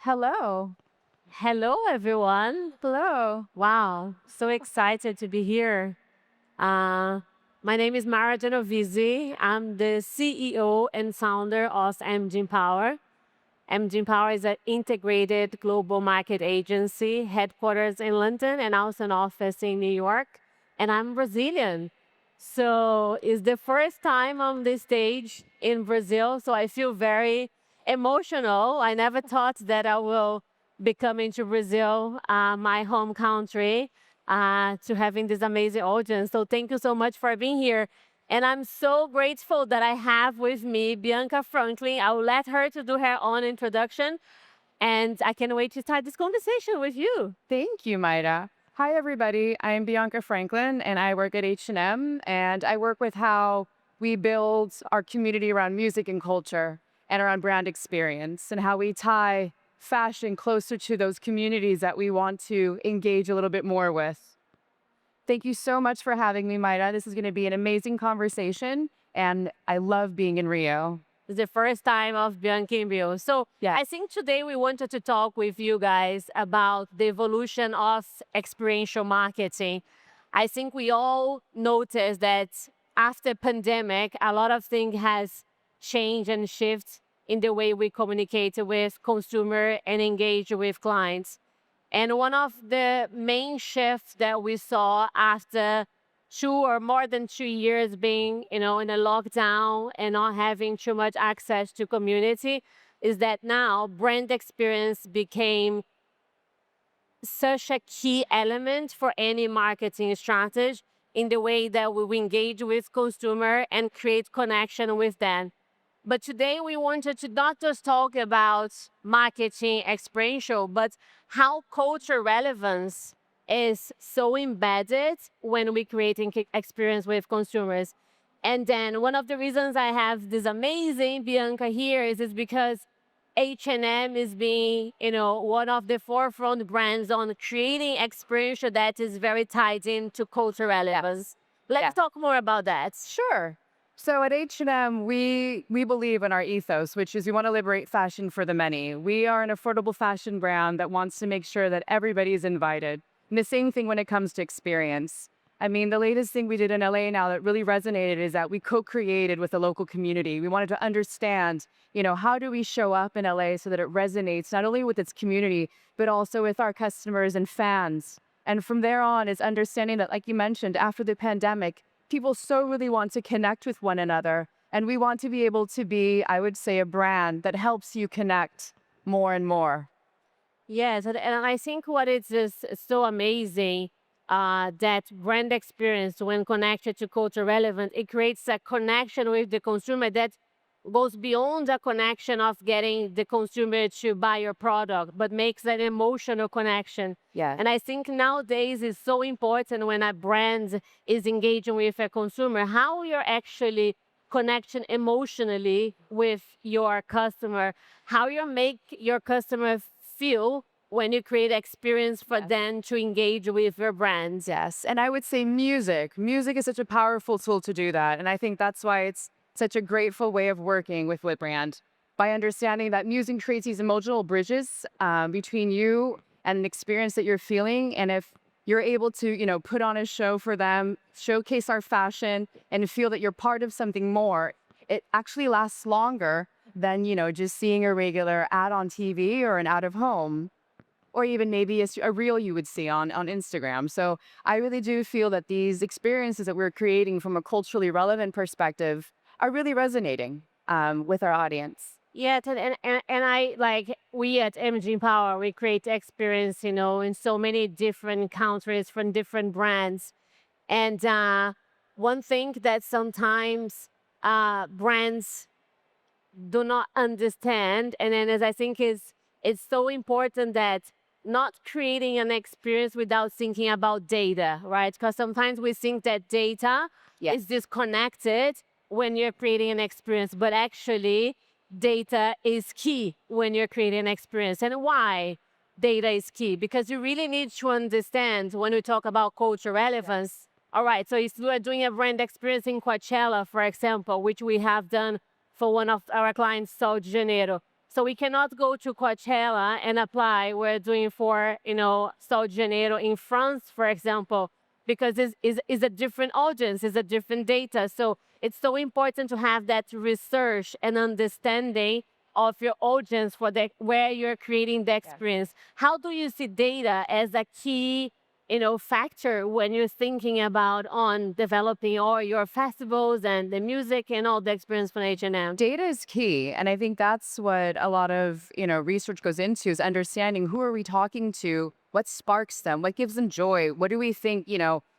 Hello. Hello, everyone. Hello. Wow, so excited to be here. Uh, my name is Maira Genovese. I'm the CEO and founder of Empower. Empower is an integrated global market agency, headquarters in London and also an office in New York. And I'm Brazilian. So it's the first time on this stage in Brazil. So I feel very emotional. I never thought that I will be coming to Brazil, my home country, to having this amazing audience. So thank you so much for being here. And I'm so grateful that I have with me Bianca Franklin. I will let her to do her own introduction. And I can't wait to start this conversation with you. Thank you, Maida. Hi, everybody. I'm Bianca Franklin, and I work at H&M, and I work with how we build our community around music and culture and around brand experience and how we tie fashion closer to those communities that we want to engage a little bit more with. Thank you so much for having me, Maida. This is going to be an amazing conversation, and I love being in Rio. It's the first time of Bianca in Rio. So Yeah. I think today we wanted to talk with you guys about the evolution of experiential marketing. I think we all noticed that after pandemic, a lot of things has changed and shifted in the way we communicate with consumer and engage with clients. And one of the main shifts that we saw after 2 or more than 2 years being, in a lockdown and not having too much access to community is that now brand experience became such a key element for any marketing strategy in the way that we engage with consumer and create connection with them. But today we wanted to not just talk about marketing experiential, but how culture relevance is so embedded when we creating experience with consumers. And then one of the reasons I have this amazing Bianca here is because H&M is being, one of the forefront brands on creating experiential that is very tied into culture relevance. Let's talk more about that. Sure. So at H&M, we believe in our ethos, which is we want to liberate fashion for the many. We are an affordable fashion brand that wants to make sure that everybody is invited. And the same thing when it comes to experience. I mean, the latest thing we did in LA now that really resonated is that we co-created with the local community. We wanted to understand, how do we show up in LA so that it resonates not only with its community, but also with our customers and fans. And from there on is understanding that, like you mentioned, after the pandemic, people so really want to connect with one another. And we want to be able to be, I would say, a brand that helps you connect more and more. Yes, and I think what is just so amazing that brand experience, when connected to culture relevant, it creates a connection with the consumer that goes beyond the connection of getting the consumer to buy your product, but makes an emotional connection. Yeah. And I think nowadays is so important when a brand is engaging with a consumer, how you're actually connecting emotionally with your customer, how you make your customer feel when you create experience for them to engage with your brands. Yes. And I would say music. Music is such a powerful tool to do that. And I think that's why it's such a grateful way of working with Brand by understanding that music creates these emotional bridges between you and an experience that you're feeling. And if you're able to, put on a show for them, showcase our fashion, and feel that you're part of something more, it actually lasts longer than, just seeing a regular ad on TV or an out of home, or even maybe a reel you would see on Instagram. So I really do feel that these experiences that we're creating from a culturally relevant perspective are really resonating with our audience. Yeah, and I like we at MG Power, we create experience, in so many different countries from different brands. And one thing that sometimes brands do not understand, and then as I think is it's so important that not creating an experience without thinking about data, right? Because sometimes we think that data is disconnected when you're creating an experience, but actually data is key when you're creating an experience. And why data is key? Because you really need to understand when we talk about culture relevance. All right, so if we are doing a brand experience in Coachella, for example, which we have done for one of our clients, South de Janeiro. So we cannot go to Coachella and apply. We're doing for, Sao de Janeiro in France, for example, because it's a different audience, it's a different data. So it's so important to have that research and understanding of your audience for where you're creating the experience. How do you see data as a key factor when you're thinking about on developing all your festivals and the music and all the experience for H&M? Data is key. And I think that's what a lot of, research goes into is understanding who are we talking to, what sparks them, what gives them joy, what do we think,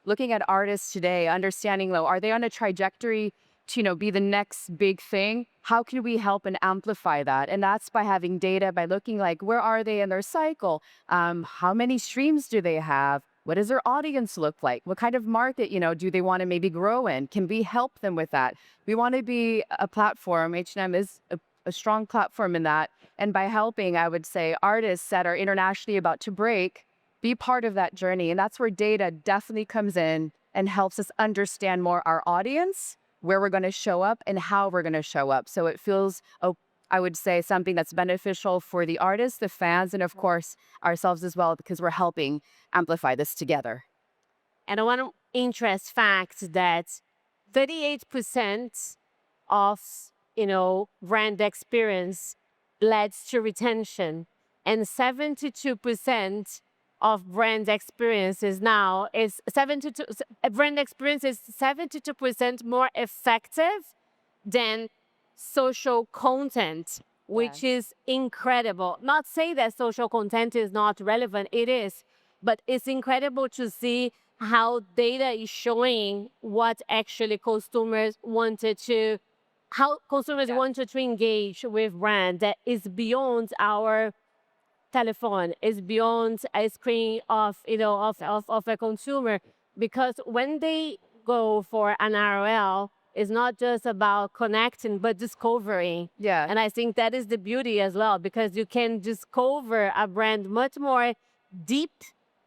looking at artists today, understanding, though, are they on a trajectory to, be the next big thing? How can we help and amplify that? And that's by having data, by looking like, where are they in their cycle? How many streams do they have? What does their audience look like? What kind of market, do they want to maybe grow in? Can we help them with that? We want to be a platform. H&M is a strong platform in that. And by helping, I would say, artists that are internationally about to break, be part of that journey. And that's where data definitely comes in and helps us understand more our audience, where we're going to show up and how we're going to show up. So it feels, I would say, something that's beneficial for the artists, the fans, and of course, ourselves as well, because we're helping amplify this together. And I want to interest fact that 38% of brand experience leads to retention, and 72% of brand experiences now is 72 brand experience is 72% more effective than social content, which is incredible. Not say that social content is not relevant, it is, but it's incredible to see how data is showing what actually consumers wanted to, how consumers wanted to engage with brand that is beyond our telephone, is beyond a screen of of a consumer, because when they go for an IRL, it's not just about connecting but discovering. Yeah. And I think that is the beauty as well, because you can discover a brand much more deep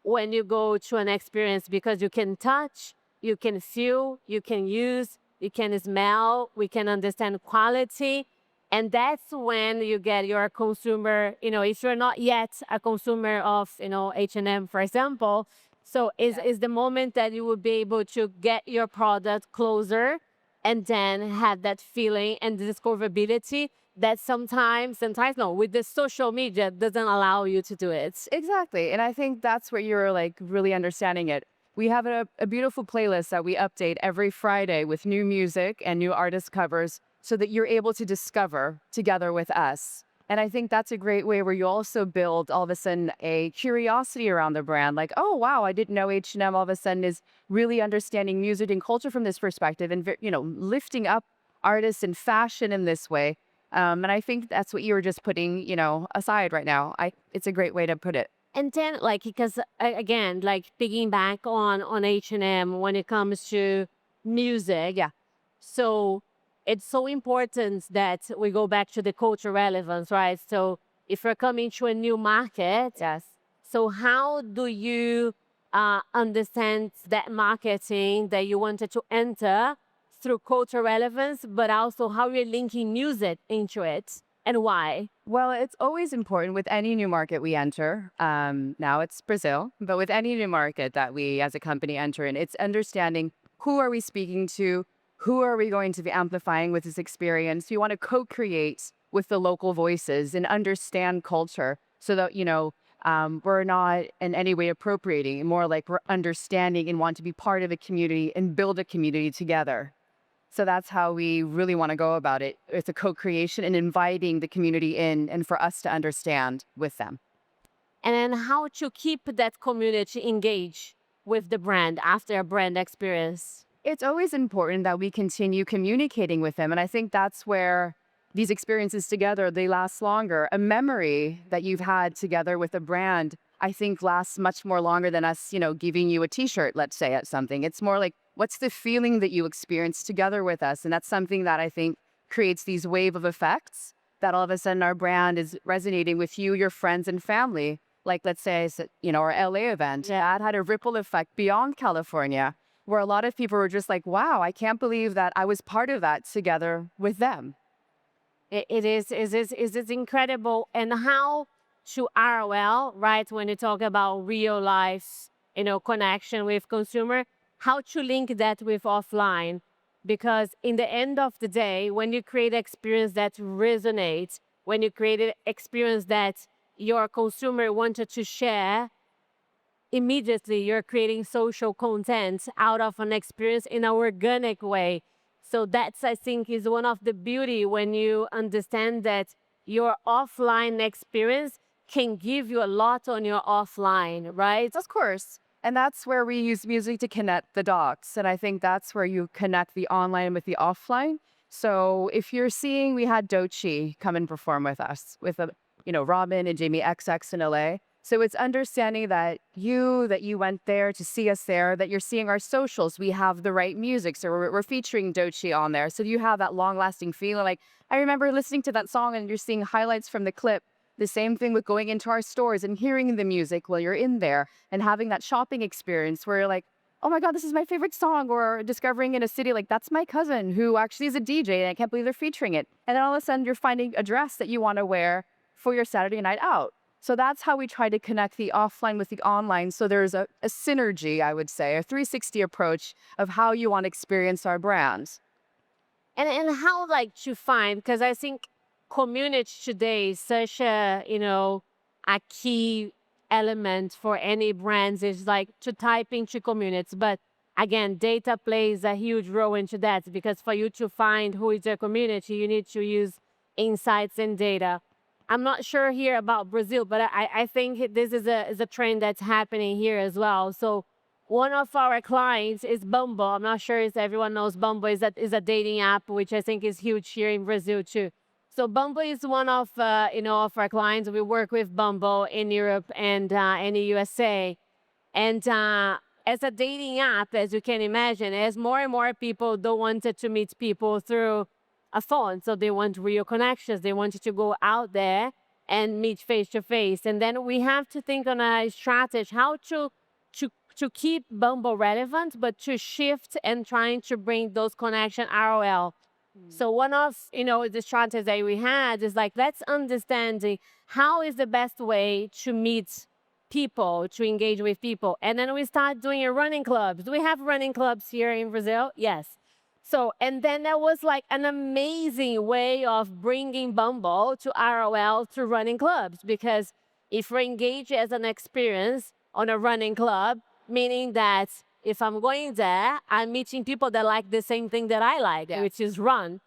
when you go to an experience, because you can touch, you can feel, you can use, you can smell, we can understand quality. And that's when you get your consumer, if you're not yet a consumer of, H&M, for example. So is the moment that you will be able to get your product closer and then have that feeling and discoverability that sometimes no, with the social media doesn't allow you to do it. Exactly. And I think that's where you're like really understanding it. We have a beautiful playlist that we update every Friday with new music and new artist covers so that you're able to discover together with us. And I think that's a great way where you also build all of a sudden a curiosity around the brand. Like, oh, wow, I didn't know H&M all of a sudden is really understanding music and culture from this perspective and, lifting up artists and fashion in this way. And I think that's what you were just putting, aside right now. It's a great way to put it. And then, like, because again, like piggyback on H&M when it comes to music. Yeah. So it's so important that we go back to the cultural relevance, right? So if you're coming to a new market, Yes. so how do you understand that marketing that you wanted to enter through cultural relevance, but also how you're linking music into it and why? Well, it's always important with any new market we enter. Now it's Brazil, but with any new market that we as a company enter in, it's understanding who are we speaking to, who are we going to be amplifying with this experience. We want to co-create with the local voices and understand culture so that, we're not in any way appropriating, more like we're understanding and want to be part of a community and build a community together. So that's how we really want to go about it. It's a co-creation and inviting the community in and for us to understand with them. And then how to keep that community engaged with the brand after a brand experience. It's always important that we continue communicating with them. And I think that's where these experiences together, they last longer. A memory that you've had together with a brand, I think lasts much more longer than us, giving you a t-shirt, let's say, at something. It's more like, what's the feeling that you experience together with us? And that's something that I think creates these wave of effects that all of a sudden our brand is resonating with you, your friends and family. Like, let's say, our LA event, that had a ripple effect beyond California, where a lot of people were just like, wow, I can't believe that I was part of that together with them. It is incredible. And how to ROL, right? When you talk about real life, connection with consumer, how to link that with offline. Because in the end of the day, when you create experience that resonates, when you create an experience that your consumer wanted to share, immediately you're creating social content out of an experience in an organic way. So that's, I think, is one of the beauty when you understand that your offline experience can give you a lot on your offline, right? Of course. And that's where we use music to connect the dots. And I think that's where you connect the online with the offline. So if you're seeing, we had Doechii come and perform with us with Robin and Jamie XX in LA. So it's understanding that you went there to see us there, that you're seeing our socials. We have the right music. So we're featuring Doechii on there. So you have that long lasting feeling. Like I remember listening to that song and you're seeing highlights from the clip. The same thing with going into our stores and hearing the music while you're in there and having that shopping experience where you're like, oh my God, this is my favorite song. Or discovering in a city, like, that's my cousin who actually is a DJ and I can't believe they're featuring it. And then all of a sudden you're finding a dress that you want to wear for your Saturday night out. So that's how we try to connect the offline with the online. So there's a synergy, I would say, a 360 approach of how you want to experience our brands. And how like to find, because I think community today is such a key element for any brands, is like to type into communities. But again, data plays a huge role into that, because for you to find who is your community, you need to use insights and data. I'm not sure here about Brazil, but I think this is a trend that's happening here as well. So one of our clients is Bumble. I'm not sure if everyone knows Bumble is a dating app, which I think is huge here in Brazil too. So Bumble is one of of our clients. We work with Bumble in Europe and in the USA. And as a dating app, as you can imagine, as more and more people don't want to meet people through a phone, so they want real connections. They wanted to go out there and meet face to face. And then we have to think on a strategy how to keep Bumble relevant, but to shift and trying to bring those connection ROL. So one of the strategies that we had is like, let's understand how is the best way to meet people, to engage with people. And then we start doing running clubs. Do we have running clubs here in Brazil? Yes. So, and then there was like an amazing way of bringing Bumble to ROL through running clubs, because if we engage as an experience on a running club, meaning that if I'm going there, I'm meeting people that like the same thing that I like, which is run.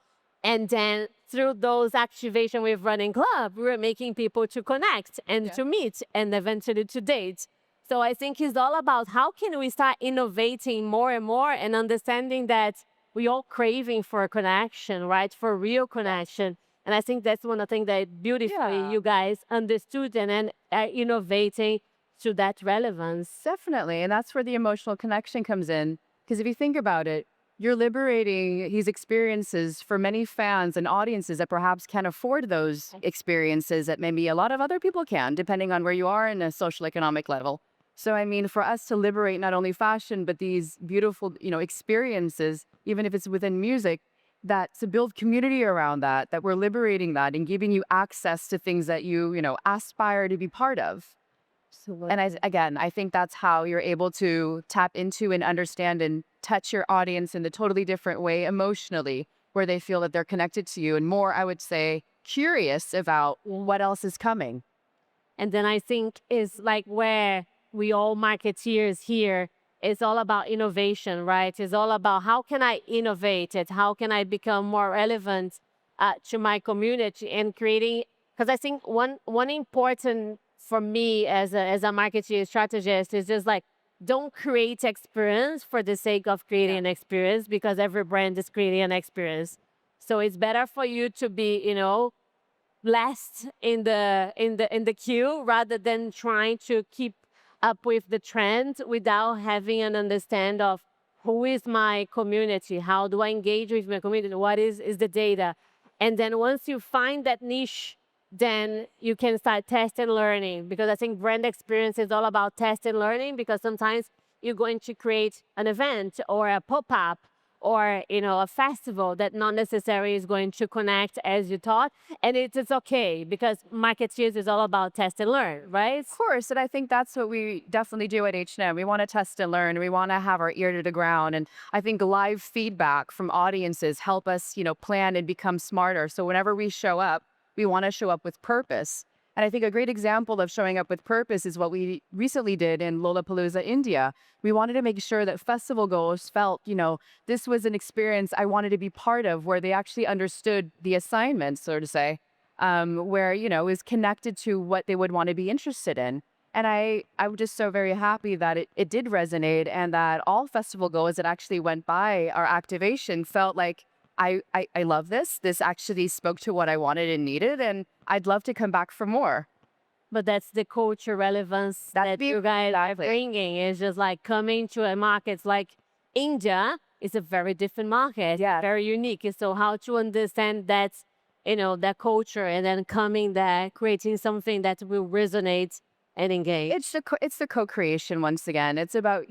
And then through those activation with running club, we're making people to connect and to meet and eventually to date. So I think it's all about how can we start innovating more and more and understanding that we all craving for a connection, right? For real connection. And I think that's one of the things that beautifully you guys understood and are innovating to that relevance. Definitely. And that's where the emotional connection comes in. Because if you think about it, you're liberating these experiences for many fans and audiences that perhaps can't afford those experiences that maybe a lot of other people can, depending on where you are in a social economic level. So, I mean, for us to liberate not only fashion, but these beautiful, experiences, even if it's within music, that to build community around that we're liberating that and giving you access to things that you aspire to be part of. And again, I think that's how you're able to tap into and understand and touch your audience in a totally different way emotionally, where they feel that they're connected to you and more, I would say, curious about what else is coming. And then I think is like where we all marketeers here, it's all about innovation, right? It's all about how can I innovate it? How can I become more relevant to my community and creating, because I think one important for me as a marketing strategist is just like, don't create experience for the sake of creating an experience, because every brand is creating an experience. So it's better for you to be, last in the queue rather than trying to keep up with the trend without having an understand of who is my community, how do I engage with my community, what is the data. And then once you find that niche, then you can start test and learning, because I think brand experience is all about test and learning, because sometimes you're going to create an event or a pop-up or a festival that not necessarily is going to connect as you thought, and it's okay because marketeers is all about test and learn, right? Of course, and I think that's what we definitely do at H&M. We want to test and learn. We want to have our ear to the ground, and I think live feedback from audiences help us, plan and become smarter. So whenever we show up, we want to show up with purpose. And I think a great example of showing up with purpose is what we recently did in Lollapalooza, India. We wanted to make sure that festival goers felt, this was an experience I wanted to be part of, where they actually understood the assignment, so to say, where, is connected to what they would want to be interested in. And I'm just so very happy that it did resonate, and that all festival goers that actually went by our activation felt like, I love this. This actually spoke to what I wanted and needed, and I'd love to come back for more. But that's the culture relevance That'd that be you guys are exactly. bringing. It's just like coming to a market like India is a very different market, Yeah. very unique. And so how to understand that, that culture, and then coming there, creating something that will resonate and engage. It's the co-creation once again. It's about,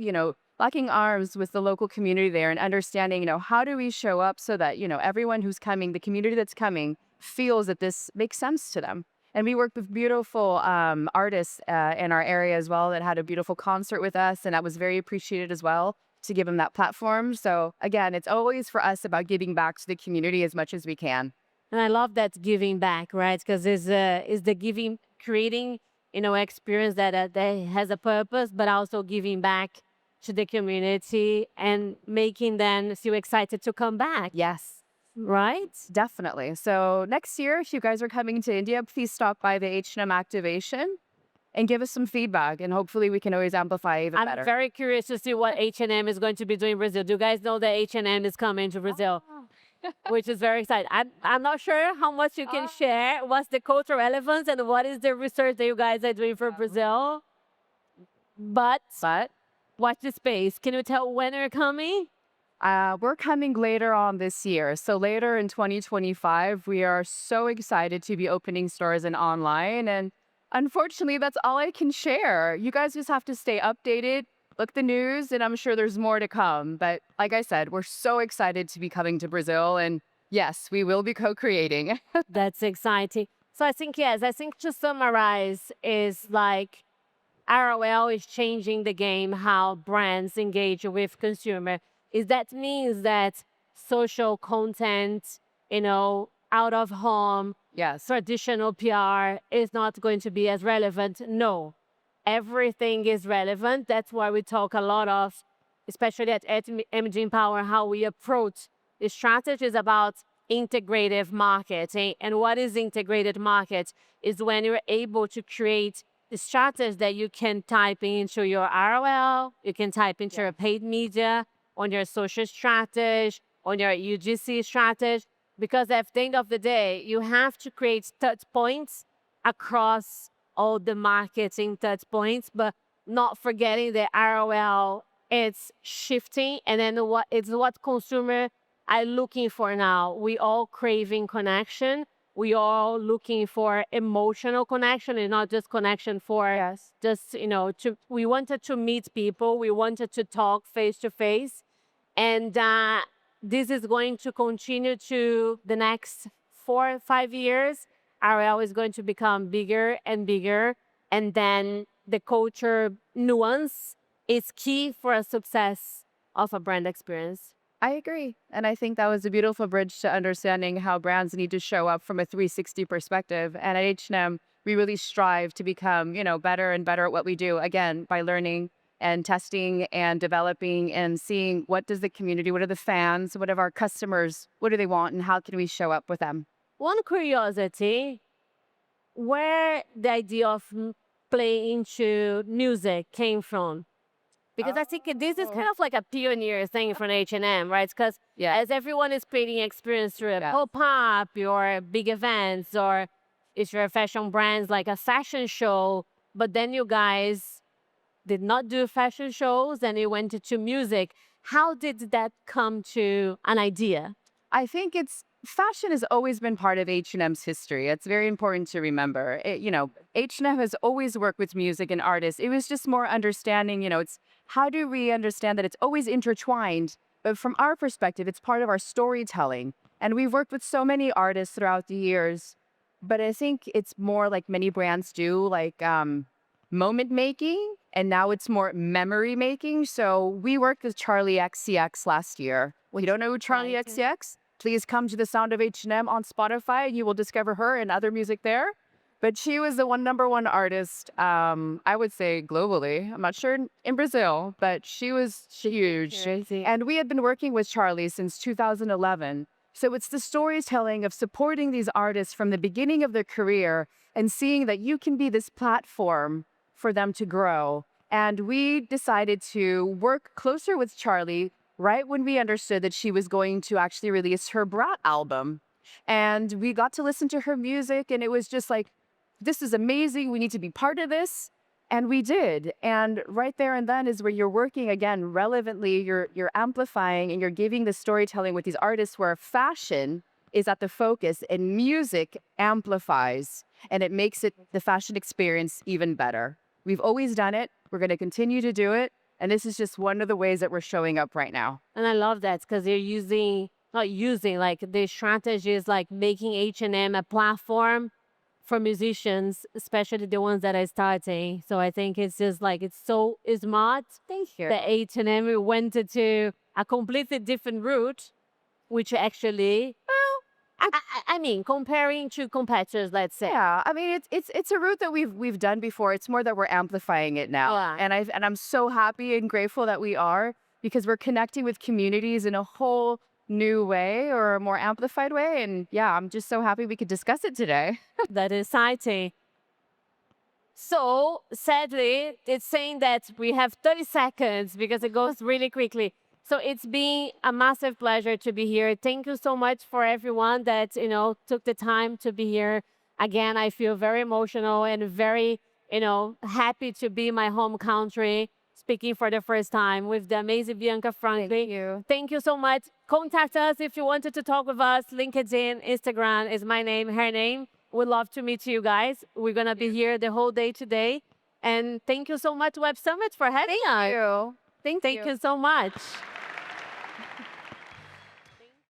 locking arms with the local community there and understanding, how do we show up so that, everyone who's coming, the community that's coming, feels that this makes sense to them. And we worked with beautiful artists in our area as well that had a beautiful concert with us, and that was very appreciated as well, to give them that platform. So again, it's always for us about giving back to the community as much as we can. And I love that giving back, right? Because is the giving, creating, experience that has a purpose, but also giving back to the community and making them feel excited to come back, Yes. right? Definitely. So next year, if you guys are coming to India, please stop by the H&M activation and give us some feedback, and hopefully we can always amplify even I'm better. very curious to see what H&M is going to be doing in Brazil. Do you guys know that H&M is coming to Brazil? Which is very exciting. I'm not sure how much you can share. What's the cultural relevance and what is the research that you guys are doing for Brazil? But But watch the space. Can you tell when you're coming? we're coming later on this year. So later in 2025, we are so excited to be opening stores and online. And unfortunately, that's all I can share. You guys just have to stay updated, look the news, and I'm sure there's more to come. But like I said, we're so excited to be coming to Brazil. And yes, we will be co-creating. That's exciting. So I think, yes, I think to summarize is like IRL is changing the game, how brands engage with consumer. Is that means that social content, out of home, Yes. traditional PR is not going to be as relevant? No, everything is relevant. That's why we talk a lot of, especially at MG Empower, how we approach the strategies about integrative marketing. And what is integrated market is when you're able to create the strategies that you can type into your IRL, you can type into your paid media, on your social strategy, on your UGC strategy, because at the end of the day, you have to create touch points across all the marketing touch points, but not forgetting the IRL, it's shifting, and then what consumer are looking for now. We all craving connection. We all looking for emotional connection, and not just connection for Yes. just we wanted to meet people, we wanted to talk face to face, and this is going to continue to the next 4 or 5 years. RL is going to become bigger and bigger, and then the culture nuance is key for a success of a brand experience. I agree. And I think that was a beautiful bridge to understanding how brands need to show up from a 360 perspective. And at H&M, we really strive to become, better and better at what we do, again, by learning and testing and developing and seeing what does the community, what are the fans, what are our customers, what do they want, and how can we show up with them? One curiosity, where the idea of playing into music came from? Because I think this is kind of like a pioneer thing from H&M, right? Because Yeah. as everyone is creating experience through a Yeah. pop-up or big events, or if you're a fashion brands like a fashion show, but then you guys did not do fashion shows and you went to music. How did that come to an idea? I think fashion has always been part of H&M's history. It's very important to remember. H&M has always worked with music and artists. It was just more understanding, it's how do we understand that it's always intertwined But from our perspective, it's part of our storytelling. And we've worked with so many artists throughout the years, but I think it's more like many brands do, like moment making, and now it's more memory making. So we worked with Charlie XCX last year. Well, you don't know who Charlie Right. XCX? Please come to the Sound of H&M on Spotify, and you will discover her and other music there. But she was the number one artist, I would say globally. I'm not sure in Brazil, but she was huge. Crazy. And we had been working with Charlie since 2011. So it's the storytelling of supporting these artists from the beginning of their career and seeing that you can be this platform for them to grow. And we decided to work closer with Charlie right when we understood that she was going to actually release her Brat album. And we got to listen to her music, and it was just like, this is amazing. We need to be part of this. And we did. And right there and then is where you're working again relevantly, you're amplifying and you're giving the storytelling with these artists where fashion is at the focus and music amplifies and it makes it the fashion experience even better. We've always done it. We're going to continue to do it. And this is just one of the ways that we're showing up right now. And I love that because they're not using, like the strategy is like making H&M a platform for musicians, especially the ones that are starting. So I think it's just like, it's so smart. Thank you. The H&M went into a completely different route, which actually, I mean, comparing to competitors, let's say. Yeah, I mean it's a route that we've done before. It's more that we're amplifying it now. Yeah. And I'm so happy and grateful that we are because we're connecting with communities in a whole new way or a more amplified way. And yeah, I'm just so happy we could discuss it today. That is exciting. So sadly, it's saying that we have 30 seconds because it goes really quickly. So it's been a massive pleasure to be here. Thank you so much for everyone that, took the time to be here. Again, I feel very emotional and very, happy to be in my home country, speaking for the first time with the amazing Bianca Franklin. Thank you. Thank you so much. Contact us if you wanted to talk with us. LinkedIn, Instagram is my name, her name. We'd love to meet you guys. We're going to be here the whole day today. And thank you so much, Web Summit, for having us. Thank you. Thank you so much.